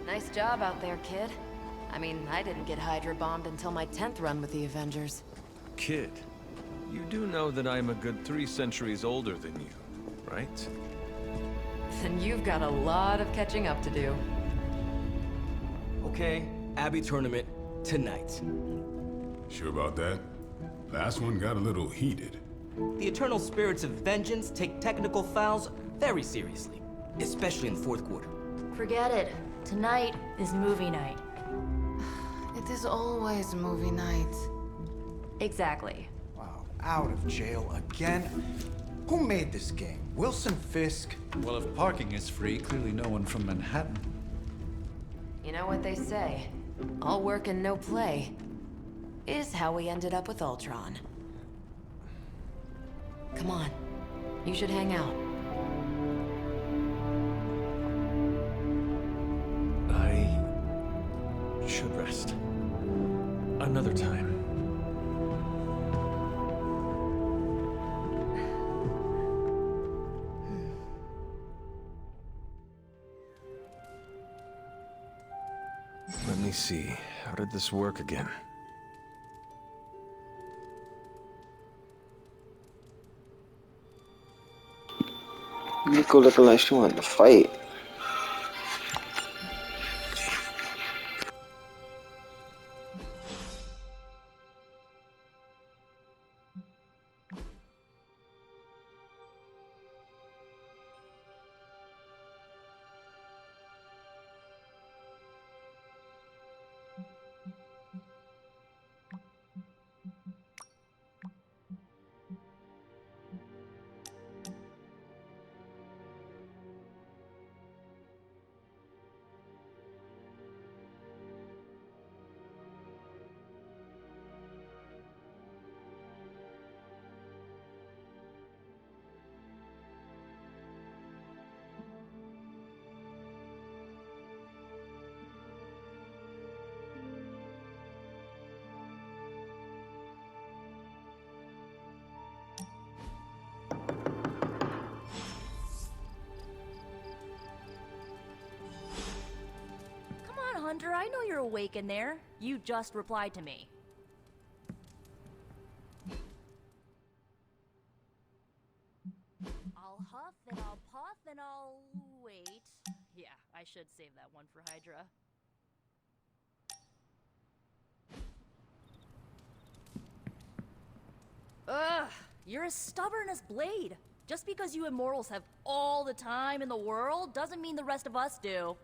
Nice job out there, kid. I mean, I didn't get Hydra bombed until my 10th run with the Avengers. Kid, you do know that I'm a good 3 centuries older than you, right? Then you've got a lot of catching up to do. Okay, Abbey tournament tonight. Sure about that? Last one got a little heated. The eternal spirits of vengeance take technical fouls very seriously, especially in the fourth quarter. Forget it. Tonight is movie night. It is always movie night. Exactly. Wow, out of jail again? Who made this game? Wilson Fisk? Well, if parking is free, clearly no one from Manhattan. You know what they say? All work and no play is how we ended up with Ultron. Come on. You should hang out. I should rest. Another time. Let me see. How did this work again? Nico looking like she wanted to fight. Hunter, I know you're awake in there. You just replied to me. I'll huff and I'll puff and I'll wait. Yeah, I should save that one for Hydra. Ugh, you're as stubborn as Blade. Just because you immortals have all the time in the world doesn't mean the rest of us do.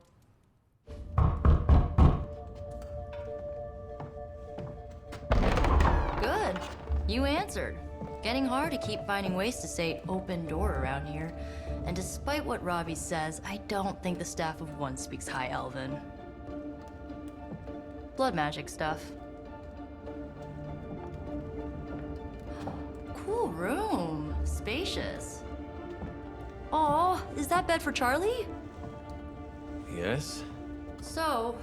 Good. You answered. Getting hard to keep finding ways to say open door around here. And despite what Robbie says, I don't think the staff of one speaks High Elven. Blood magic stuff. Cool room. Spacious. Aw, is that bed for Charlie? Yes? So,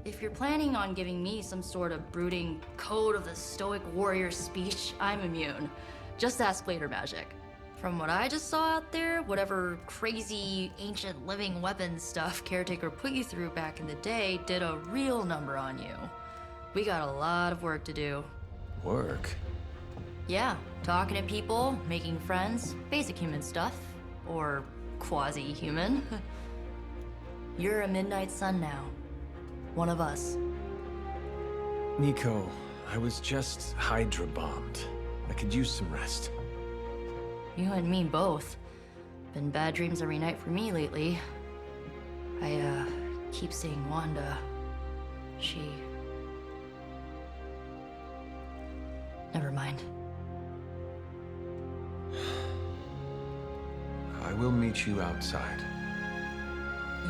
if you're planning on giving me some sort of brooding code of the stoic warrior speech, I'm immune. Just ask later, Magic. From what I just saw out there, whatever crazy ancient living weapons stuff Caretaker put you through back in the day did a real number on you. We got a lot of work to do. Work? Yeah, talking to people, making friends, basic human stuff. Or quasi-human. You're a Midnight Sun now. One of us. Nico, I was just Hydra bombed. I could use some rest. You and me both. Been bad dreams every night for me lately. I, keep seeing Wanda. She... Never mind. I will meet you outside.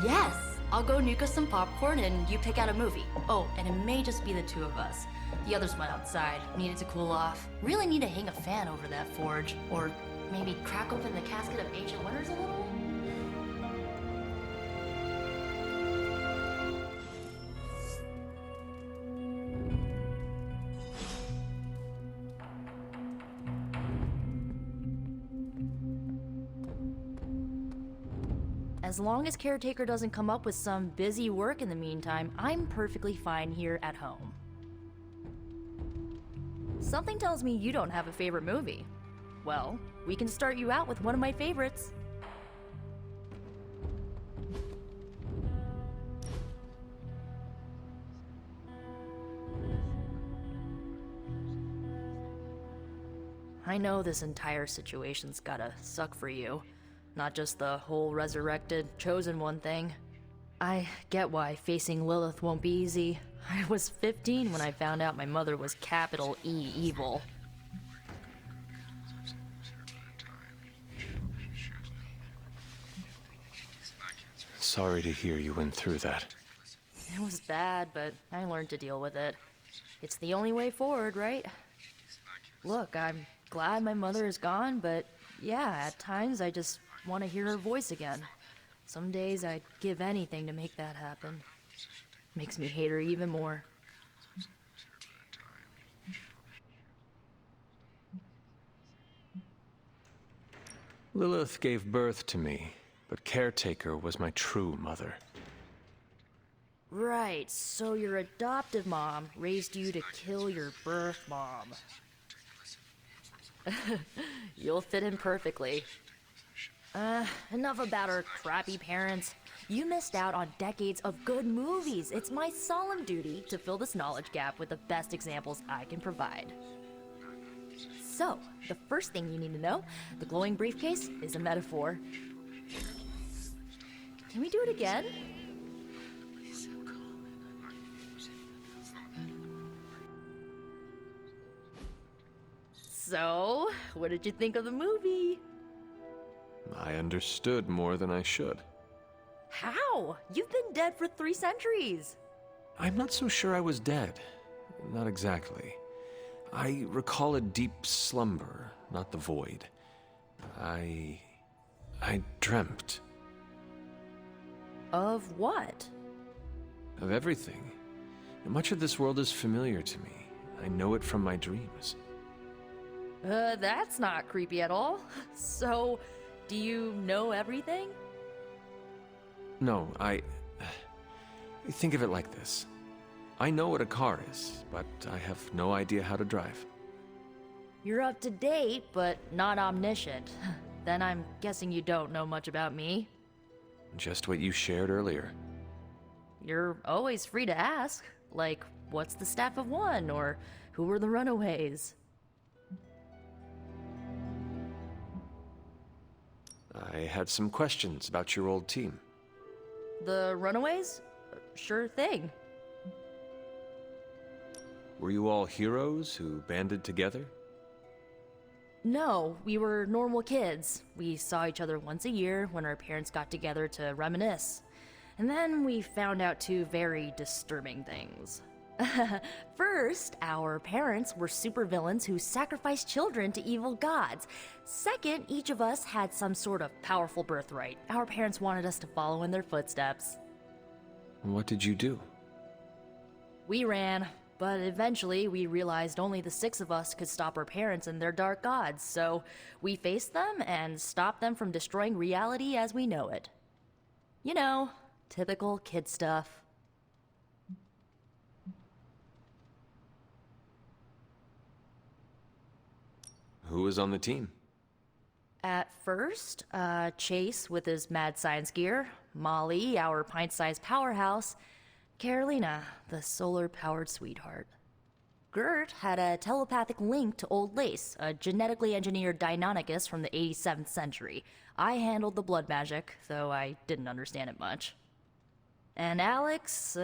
Yes! I'll go nuke us some popcorn and you pick out a movie. Oh, and it may just be the two of us. The others went outside, needed to cool off. Really need to hang a fan over that forge. Or maybe crack open the casket of Ancient Wonders a little? As long as Caretaker doesn't come up with some busy work in the meantime, I'm perfectly fine here at home. Something tells me you don't have a favorite movie. Well, we can start you out with one of my favorites. I know this entire situation's gotta suck for you. Not just the whole resurrected, chosen one thing. I get why facing Lilith won't be easy. I was 15 when I found out my mother was capital E evil. Sorry to hear you went through that. It was bad, but I learned to deal with it. It's the only way forward, right? Look, I'm glad my mother is gone, but yeah, at times I just want to hear her voice again. Some days I'd give anything to make that happen. Makes me hate her even more. Lilith gave birth to me, but Caretaker was my true mother. Right, so your adoptive mom raised you to kill your birth mom. You'll fit in perfectly. Enough about our crappy parents. You missed out on decades of good movies. It's my solemn duty to fill this knowledge gap with the best examples I can provide. So, the first thing you need to know, the glowing briefcase is a metaphor. Can we do it again? So, what did you think of the movie? I understood more than I should. How? You've been dead for 3 centuries. I'm not so sure I was dead. Not exactly. I recall a deep slumber, not the void. I dreamt. Of what? Of everything. Much of this world is familiar to me. I know it from my dreams. That's not creepy at all. So, do you know everything? No, think of it like this. I know what a car is, but I have no idea how to drive. You're up to date, but not omniscient. Then I'm guessing you don't know much about me. Just what you shared earlier. You're always free to ask. Like, what's the staff of one? Or who were the runaways? I had some questions about your old team. The runaways? Sure thing. Were you all heroes who banded together? No, we were normal kids. We saw each other once a year when our parents got together to reminisce. And then we found out 2 very disturbing things. First, our parents were supervillains who sacrificed children to evil gods. Second, each of us had some sort of powerful birthright. Our parents wanted us to follow in their footsteps. What did you do? We ran, but eventually we realized only the 6 of us could stop our parents and their dark gods, so we faced them and stopped them from destroying reality as we know it. You know, typical kid stuff. Who was on the team? At first, Chase with his mad science gear, Molly, our pint-sized powerhouse, Carolina, the solar-powered sweetheart. Gert had a telepathic link to Old Lace, a genetically engineered Deinonychus from the 87th century. I handled the blood magic, though I didn't understand it much. And Alex,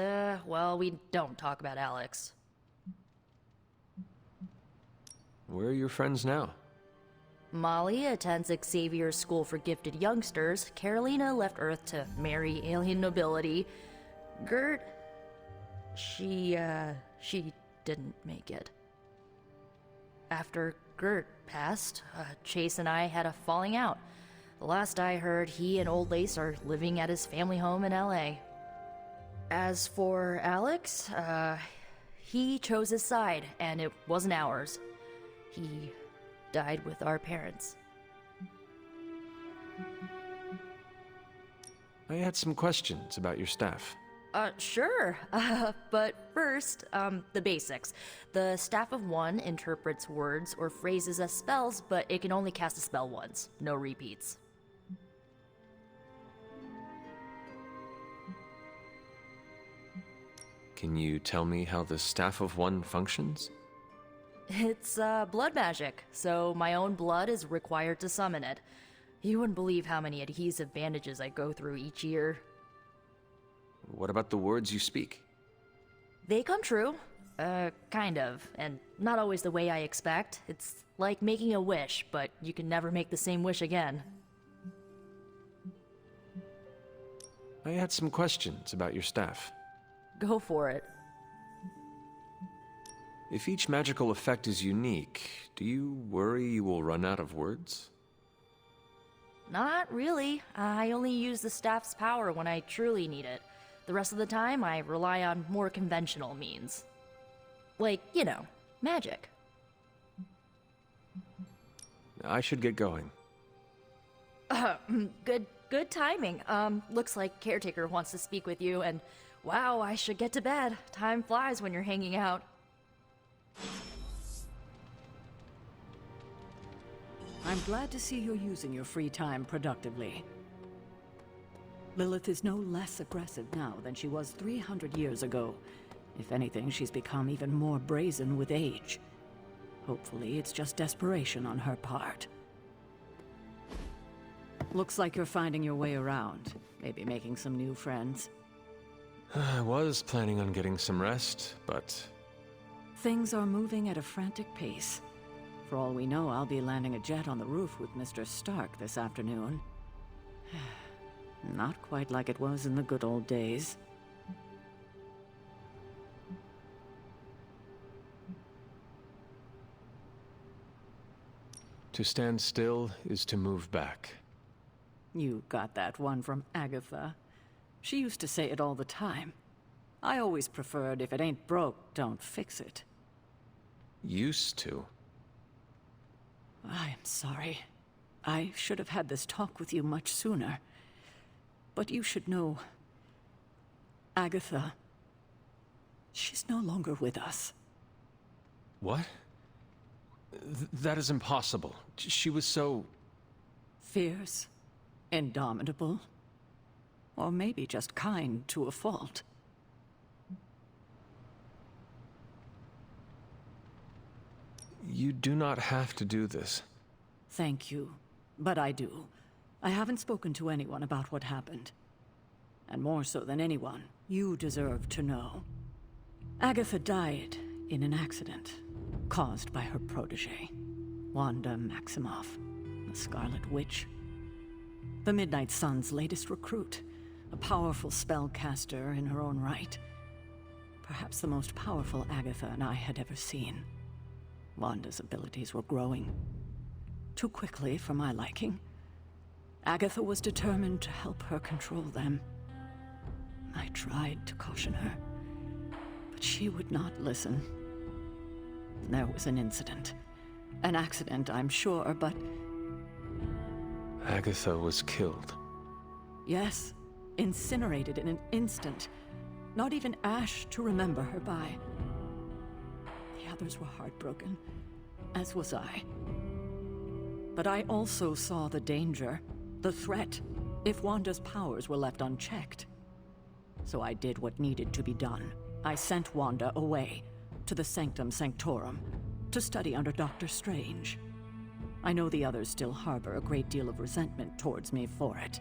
well, we don't talk about Alex. Where are your friends now? Molly attends Xavier's School for Gifted Youngsters. Carolina left Earth to marry alien nobility. Gert, she didn't make it. After Gert passed, Chase and I had a falling out. The last I heard, he and Old Lace are living at his family home in LA. As for Alex, he chose his side, and it wasn't ours. He died with our parents. I had some questions about your staff. Sure. But first, the basics. The Staff of One interprets words or phrases as spells, but it can only cast a spell once. No repeats. Can you tell me how the Staff of One functions? It's, blood magic, so my own blood is required to summon it. You wouldn't believe how many adhesive bandages I go through each year. What about the words you speak? They come true. Kind of. And not always the way I expect. It's like making a wish, but you can never make the same wish again. I had some questions about your staff. Go for it. If each magical effect is unique, do you worry you will run out of words? Not really. I only use the staff's power when I truly need it. The rest of the time, I rely on more conventional means. Like, you know, magic. I should get going. Good timing. Looks like Caretaker wants to speak with you, and wow, I should get to bed. Time flies when you're hanging out. I'm glad to see you're using your free time productively. Lilith is no less aggressive now than she was 300 years ago. If anything, she's become even more brazen with age. Hopefully, it's just desperation on her part. Looks like you're finding your way around. Maybe making some new friends. I was planning on getting some rest, but... Things are moving at a frantic pace. For all we know, I'll be landing a jet on the roof with Mr. Stark this afternoon. Not quite like it was in the good old days. To stand still is to move back. You got that one from Agatha. She used to say it all the time. I always preferred, if it ain't broke, don't fix it. Used to? I am sorry. I should have had this talk with you much sooner. But you should know... Agatha... She's no longer with us. What? That is impossible. She was so... Fierce, indomitable, or maybe just kind to a fault. You do not have to do this. Thank you, but I do. I haven't spoken to anyone about what happened. And more so than anyone, you deserve to know. Agatha died in an accident caused by her protege, Wanda Maximoff, the Scarlet Witch. The Midnight Sun's latest recruit, a powerful spellcaster in her own right. Perhaps the most powerful Agatha and I had ever seen. Wanda's abilities were growing. Too quickly for my liking. Agatha was determined to help her control them. I tried to caution her, but she would not listen. There was an incident. An accident, I'm sure, but... Agatha was killed. Yes, incinerated in an instant. Not even ash to remember her by. The others were heartbroken, as was I. But I also saw the danger, the threat, if Wanda's powers were left unchecked. So I did what needed to be done. I sent Wanda away, to the Sanctum Sanctorum, to study under Dr. Strange. I know the others still harbor a great deal of resentment towards me for it.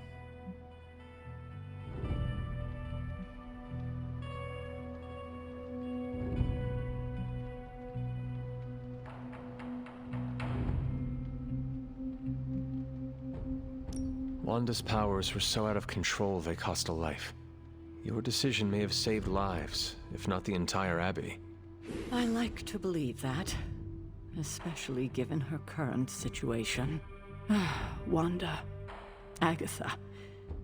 Wanda's powers were so out of control they cost a life. Your decision may have saved lives, if not the entire Abbey. I like to believe that, especially given her current situation. Wanda, Agatha,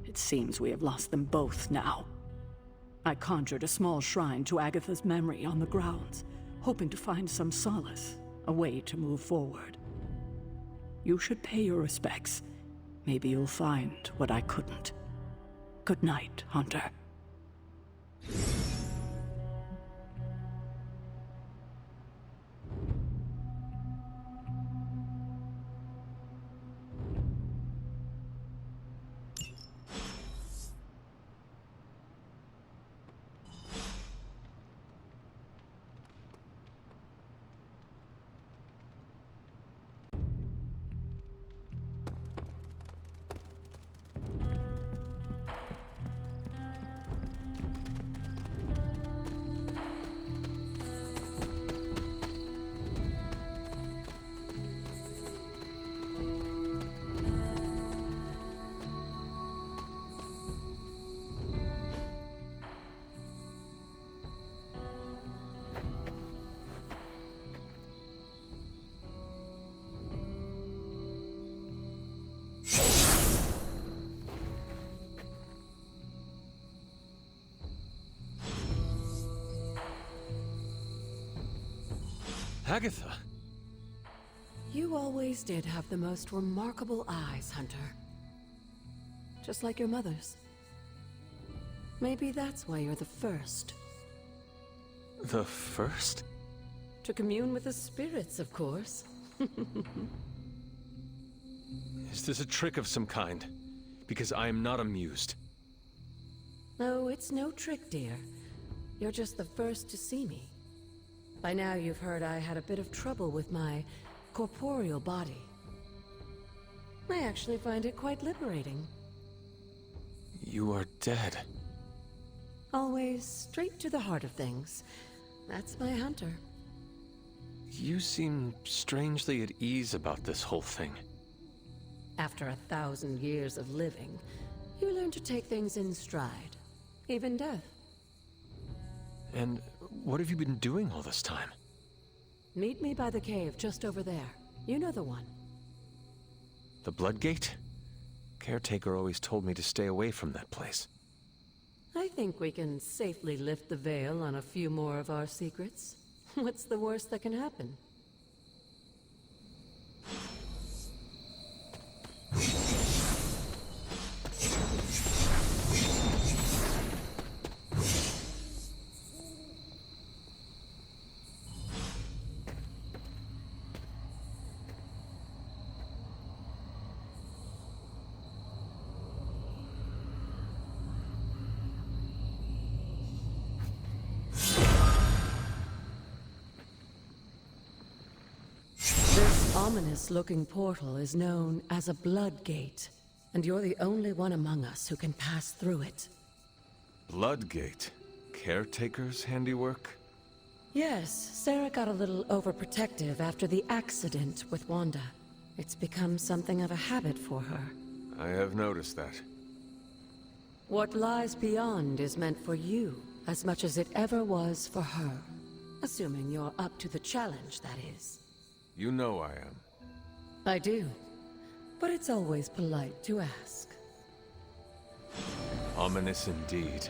it seems we have lost them both now. I conjured a small shrine to Agatha's memory on the grounds, hoping to find some solace, a way to move forward. You should pay your respects. Maybe you'll find what I couldn't. Good night, Hunter. Agatha! You always did have the most remarkable eyes, Hunter. Just like your mother's. Maybe that's why you're the first. The first? To commune with the spirits, of course. Is this a trick of some kind? Because I am not amused. No, it's no trick, dear. You're just the first to see me. By now you've heard I had a bit of trouble with my corporeal body. I actually find it quite liberating. You are dead. Always straight to the heart of things. That's my Hunter. You seem strangely at ease about this whole thing. After 1,000 years of living, you learn to take things in stride. Even death. And what have you been doing all this time? Meet me by the cave just over there. You know the one. The Bloodgate? Caretaker always told me to stay away from that place. I think we can safely lift the veil on a few more of our secrets. What's the worst that can happen? This ominous-looking portal is known as a blood gate, and you're the only one among us who can pass through it. Bloodgate? Caretaker's handiwork? Yes, Sarah got a little overprotective after the accident with Wanda. It's become something of a habit for her. I have noticed that. What lies beyond is meant for you, as much as it ever was for her. Assuming you're up to the challenge, that is. You know I am. I do. But it's always polite to ask. Ominous indeed.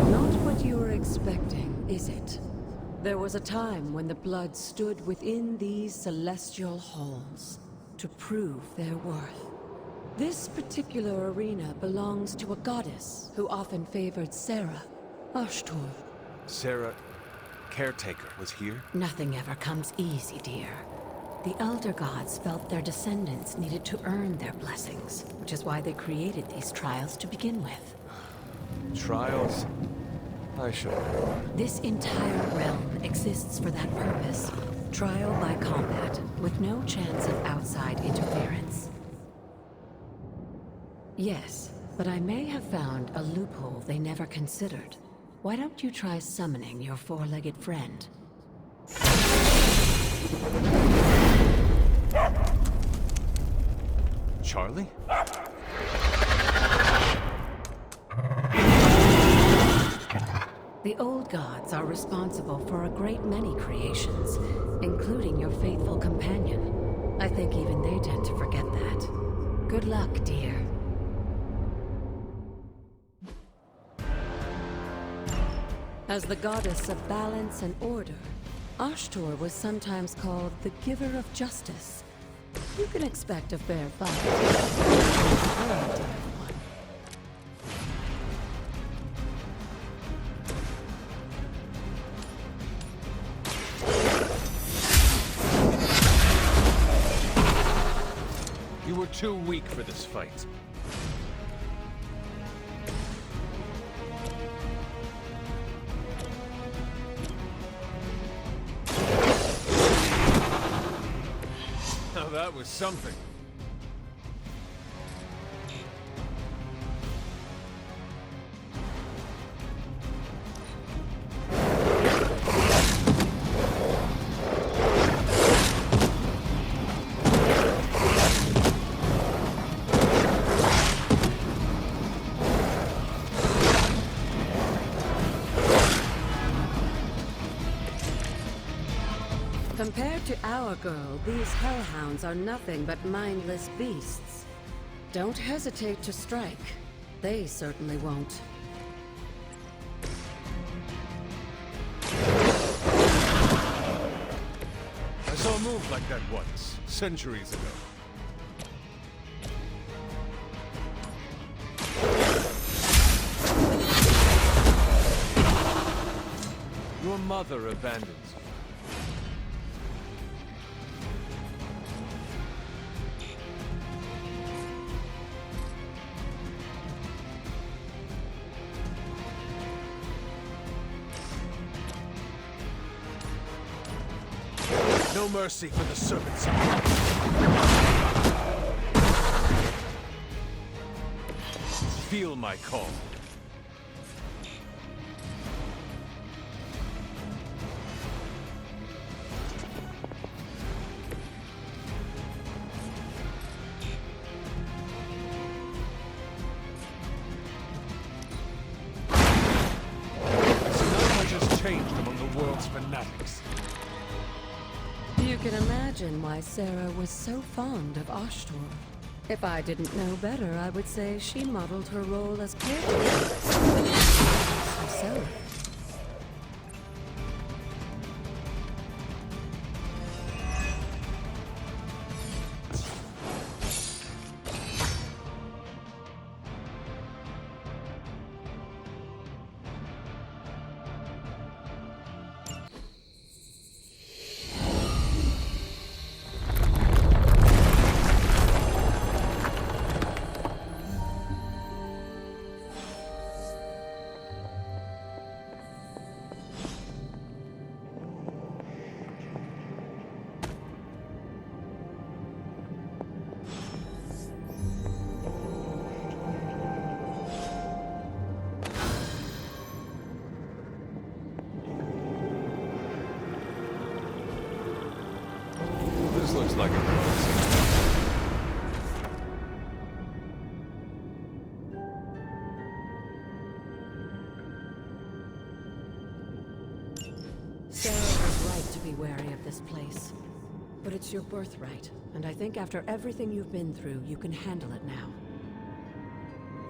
Not what you were expecting, is it? There was a time when the blood stood within these celestial halls to prove their worth. This particular arena belongs to a goddess who often favored Sarah, Ashtor. Sarah, Caretaker, was here? Nothing ever comes easy, dear. The Elder Gods felt their descendants needed to earn their blessings, which is why they created these trials to begin with. Trials? I shall. This entire realm exists for that purpose. Trial by combat, with no chance of outside interference. Yes, but I may have found a loophole they never considered. Why don't you try summoning your four-legged friend? Charlie? The old gods are responsible for a great many creations, including your faithful companion. I think even they tend to forget that. Good luck, dear. As the goddess of balance and order, Ashtor was sometimes called the giver of justice. You can expect a fair fight. You were too weak for this fight. Now that was something. Compared to our girl, these hellhounds are nothing but mindless beasts. Don't hesitate to strike. They certainly won't. I saw a move like that once, centuries ago. Your mother abandons you. No mercy for the servants. Feel my call. So not much has changed among the world's fanatics. You can imagine why Sarah was so fond of Ashtor. If I didn't know better, I would say she modeled her role as caretaker herself. This looks like a promise. Sarah was right to be wary of this place. But it's your birthright, and I think after everything you've been through, you can handle it now.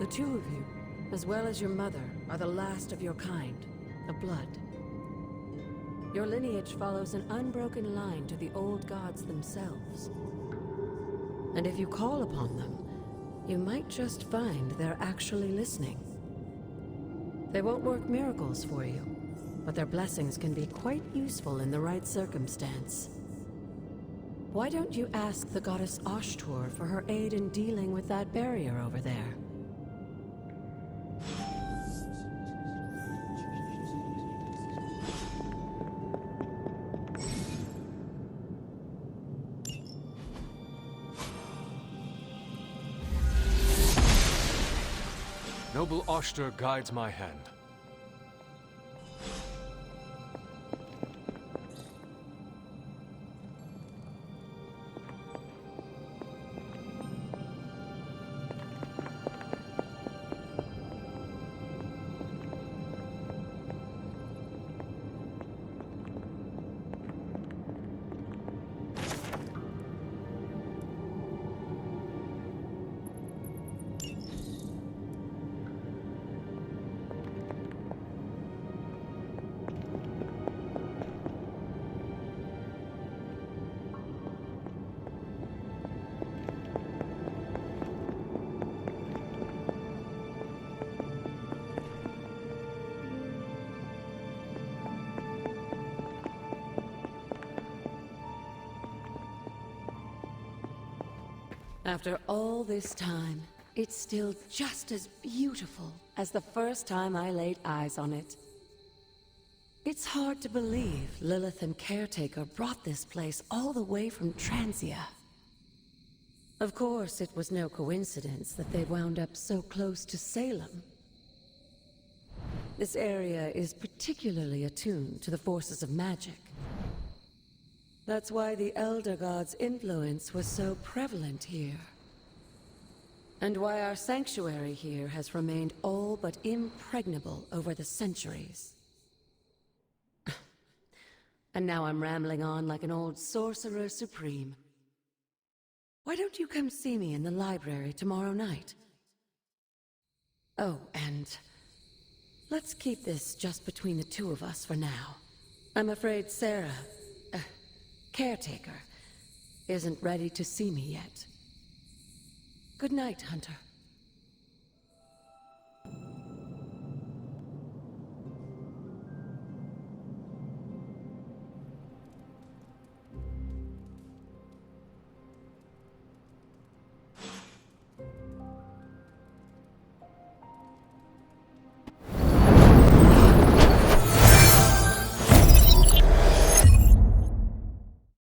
The two of you, as well as your mother, are the last of your kind, the Blood. Your lineage follows an unbroken line to the old gods themselves. And if you call upon them, you might just find they're actually listening. They won't work miracles for you, but their blessings can be quite useful in the right circumstance. Why don't you ask the goddess Ashtor for her aid in dealing with that barrier over there? Noble Ashtor guides my hand. After all this time, it's still just as beautiful as the first time I laid eyes on it. It's hard to believe Lilith and Caretaker brought this place all the way from Transia. Of course, it was no coincidence that they wound up so close to Salem. This area is particularly attuned to the forces of magic. That's why the Elder God's influence was so prevalent here. And why our sanctuary here has remained all but impregnable over the centuries. And now I'm rambling on like an old sorcerer supreme. Why don't you come see me in the library tomorrow night? Oh, and let's keep this just between the two of us for now. I'm afraid Sarah, Caretaker, isn't ready to see me yet. Good night, Hunter.